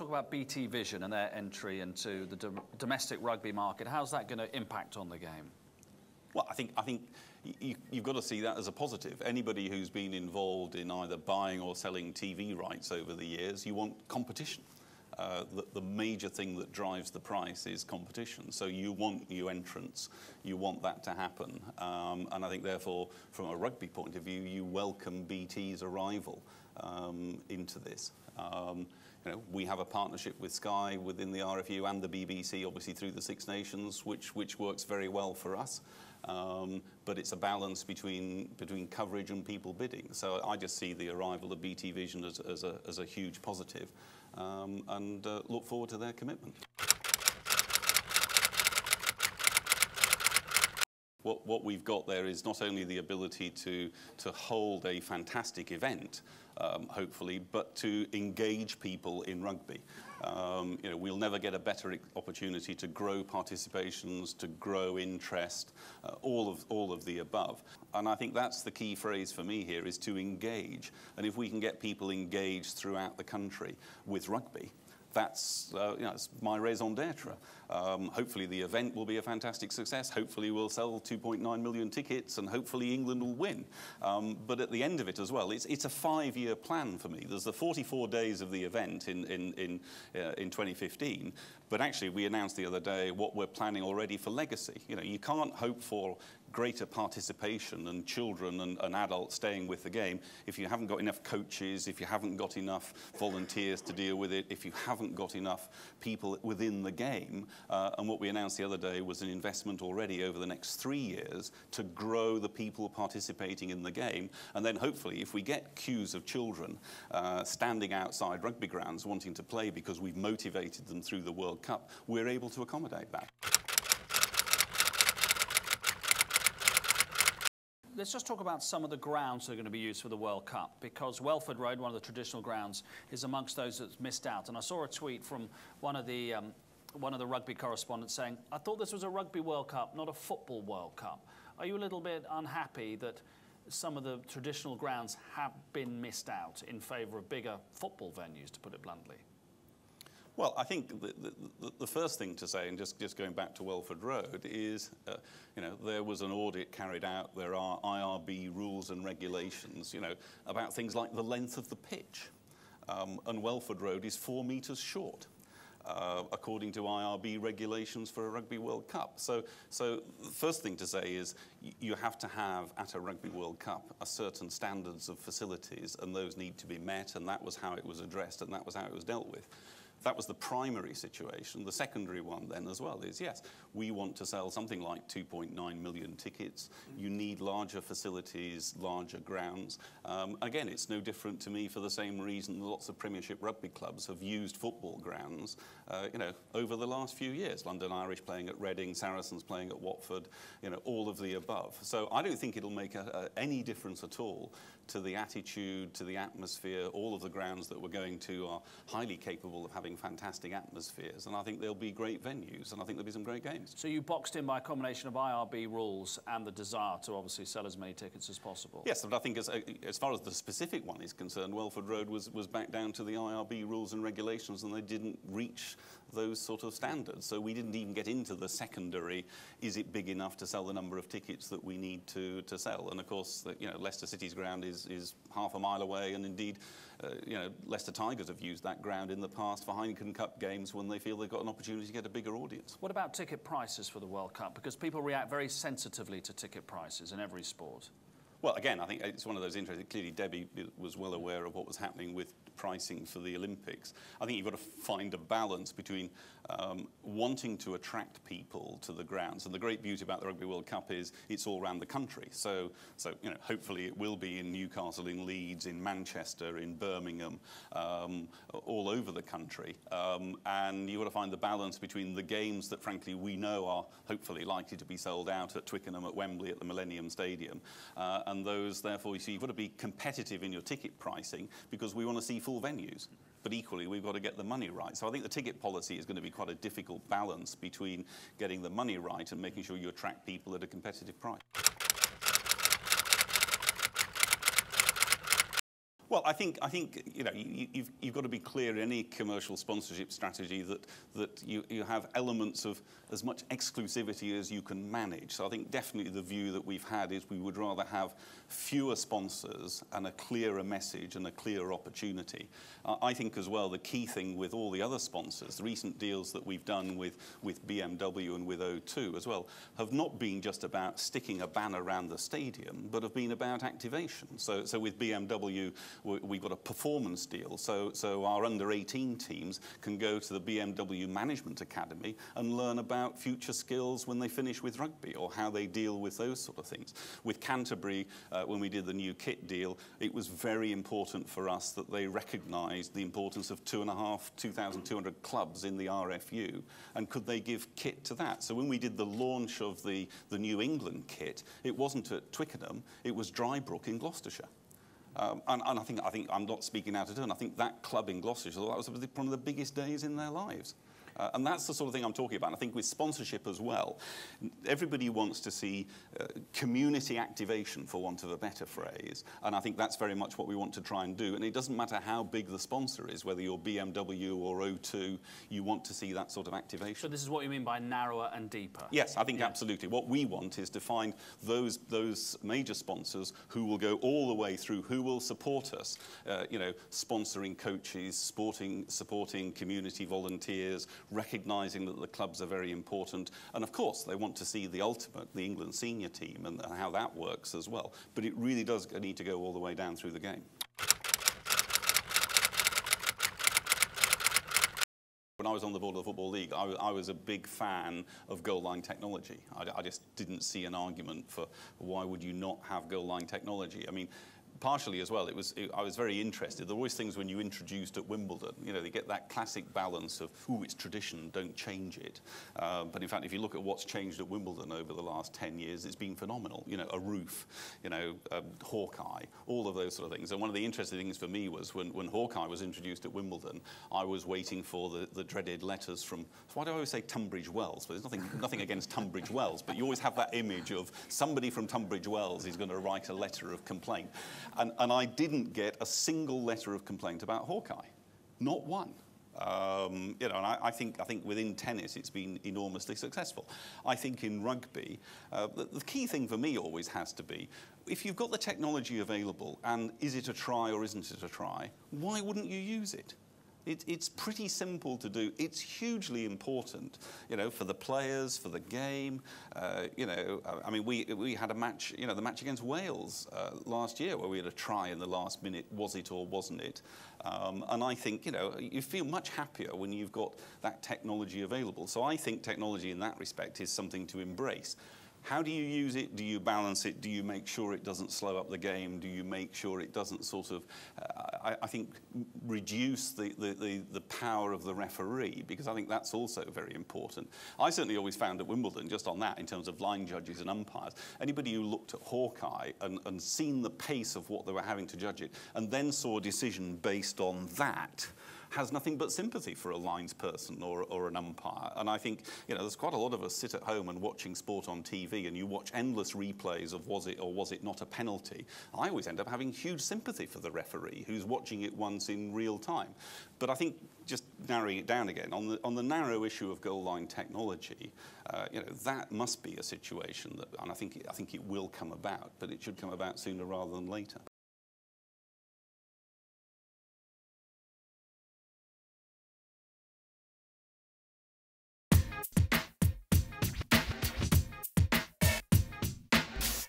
talk about BT Vision and their entry into the domestic rugby market. How's that going to impact on the game? Well, I think you've got to see that as a positive. Anybody who's been involved in either buying or selling TV rights over the years, you want competition. The major thing that drives the price is competition. So you want new entrants, you want that to happen. And I think, therefore, from a rugby point of view, you welcome BT's arrival into this. You know, we have a partnership with Sky within the RFU and the BBC, obviously through the Six Nations, which works very well for us. But it's a balance between coverage and people bidding. So I just see the arrival of BT Vision as a huge positive, and look forward to their commitment. What we've got there is not only the ability to hold a fantastic event, hopefully, but to engage people in rugby. You know, we'll never get a better opportunity to grow participations, to grow interest, all of the above. And I think that's the key phrase for me here, is to engage. And if we can get people engaged throughout the country with rugby, that's you know, it's my raison d'etre. Hopefully the event will be a fantastic success. Hopefully we'll sell 2.9 million tickets, and hopefully England will win. But at the end of it as well, it's a 5-year plan for me. There's the 44 days of the event in 2015, but actually we announced the other day what we're planning already for legacy. You know, you can't hope for greater participation and children and adults staying with the game if you haven't got enough coaches, if you haven't got enough volunteers to deal with it, if you haven't got enough people within the game. And what we announced the other day was an investment already over the next 3 years to grow the people participating in the game. And then hopefully, if we get queues of children standing outside rugby grounds wanting to play because we've motivated them through the World Cup, we're able to accommodate that. Let's just talk about some of the grounds that are going to be used for the World Cup, because Welford Road, one of the traditional grounds, is amongst those that's missed out. And I saw a tweet from one of the rugby correspondents saying, "I thought this was a Rugby World Cup, not a Football World Cup." Are you a little bit unhappy that some of the traditional grounds have been missed out in favour of bigger football venues, to put it bluntly? Well, I think the first thing to say, and just going back to Welford Road, is you know, there was an audit carried out. There are IRB rules and regulations, you know, about things like the length of the pitch, and Welford Road is 4 metres short, according to IRB regulations for a Rugby World Cup. So the first thing to say is you have to have, at a Rugby World Cup, a certain standards of facilities, and those need to be met, and that was how it was addressed, and that was how it was dealt with. That was the primary situation. The secondary one then as well is, yes, we want to sell something like 2.9 million tickets. You need larger facilities, larger grounds. Again, it's no different to me for the same reason lots of Premiership rugby clubs have used football grounds, you know, over the last few years. London Irish playing at Reading, Saracens playing at Watford, you know, all of the above. So I don't think it'll make any difference at all to the attitude, to the atmosphere. All of the grounds that we're going to are highly capable of having fantastic atmospheres, and I think there'll be great venues, and I think there'll be some great games. So you boxed in by a combination of IRB rules and the desire to obviously sell as many tickets as possible. Yes, but I think as far as the specific one is concerned, Welford Road was back down to the IRB rules and regulations, and they didn't reach those sort of standards. So we didn't even get into the secondary, is it big enough to sell the number of tickets that we need to sell? And of course, you know, Leicester City's ground is half a mile away, and indeed, you know, Leicester Tigers have used that ground in the past for Heineken Cup games when they feel they've got an opportunity to get a bigger audience. What about ticket prices for the World Cup? Because people react very sensitively to ticket prices in every sport. Well, again, I think it's one of those interesting. Clearly, Debbie was well aware of what was happening with pricing for the Olympics. I think you've got to find a balance between wanting to attract people to the grounds. And the great beauty about the Rugby World Cup is it's all around the country. So you know, hopefully it will be in Newcastle, in Leeds, in Manchester, in Birmingham, all over the country. And you've got to find the balance between the games that, frankly, we know are hopefully likely to be sold out at Twickenham, at Wembley, at the Millennium Stadium. And those, therefore, you see, you've got to be competitive in your ticket pricing because we want to see full venues. But equally, we've got to get the money right. So I think the ticket policy is going to be quite a difficult balance between getting the money right and making sure you attract people at a competitive price. Well, I think you know you've got to be clear in any commercial sponsorship strategy that you have elements of as much exclusivity as you can manage. So I think definitely the view that we've had is we would rather have fewer sponsors and a clearer message and a clearer opportunity. I think as well the key thing with all the other sponsors, the recent deals that we've done with BMW and with O2 as well, have not been just about sticking a banner around the stadium, but have been about activation. So with BMW, we've got a performance deal. So our under-18 teams can go to the BMW Management Academy and learn about future skills when they finish with rugby, or how they deal with those sort of things. With Canterbury, when we did the new kit deal, it was very important for us that they recognised the importance of 2,200 clubs in the RFU, and could they give kit to that? So when we did the launch of the New England kit, it wasn't at Twickenham, it was Drybrook in Gloucestershire. And I think I'm not speaking out of turn. I think that club in Gloucestershire, that was one of the biggest days in their lives. And that's the sort of thing I'm talking about. And I think with sponsorship as well, everybody wants to see community activation, for want of a better phrase. And I think that's very much what we want to try and do. And it doesn't matter how big the sponsor is, whether you're BMW or O2, you want to see that sort of activation. So this is what you mean by narrower and deeper? Yes, I think absolutely. What we want is to find those major sponsors who will go all the way through, who will support us, you know, sponsoring coaches, supporting community volunteers, recognising that the clubs are very important. And of course, they want to see the ultimate, the England senior team, and how that works as well. But it really does need to go all the way down through the game. When I was on the board of the Football League, I was a big fan of Goalline technology. I just didn't see an argument for why would you not have Goalline technology. I mean, partially as well, I was very interested. There were always things when you introduced at Wimbledon, you know, they get that classic balance of, ooh, it's tradition, don't change it. But in fact, if you look at what's changed at Wimbledon over the last 10 years, it's been phenomenal. You know, a roof, you know, Hawkeye, all of those sort of things. And one of the interesting things for me was when Hawkeye was introduced at Wimbledon, I was waiting for the dreaded letters from, why do I always say Tunbridge Wells? But there's nothing against Tunbridge Wells, but you always have that image of somebody from Tunbridge Wells is going to write a letter of complaint. And I didn't get a single letter of complaint about Hawkeye, not one. You know, and I think within tennis it's been enormously successful. I think in rugby, the key thing for me always has to be, if you've got the technology available, and is it a try or isn't it a try, why wouldn't you use it? It's pretty simple to do. It's hugely important, you know, for the players, for the game. You know, I mean, we had a match, you know, the match against Wales last year, where we had a try in the last minute. Was it or wasn't it? And I think, you know, you feel much happier when you've got that technology available. So I think technology in that respect is something to embrace. How do you use it? Do you balance it? Do you make sure it doesn't slow up the game? Do you make sure it doesn't sort of, I think, reduce the power of the referee? Because I think that's also very important. I certainly always found at Wimbledon, just on that, in terms of line judges and umpires, anybody who looked at Hawkeye and seen the pace of what they were having to judge it, and then saw a decision based on that, has nothing but sympathy for a lines person or an umpire. And I think, you know, there's quite a lot of us sit at home and watching sport on TV, and you watch endless replays of was it or was it not a penalty. I always end up having huge sympathy for the referee who's watching it once in real time. But I think, just narrowing it down again, on the narrow issue of goal line technology, you know, that must be a situation that, and I think it will come about, but it should come about sooner rather than later.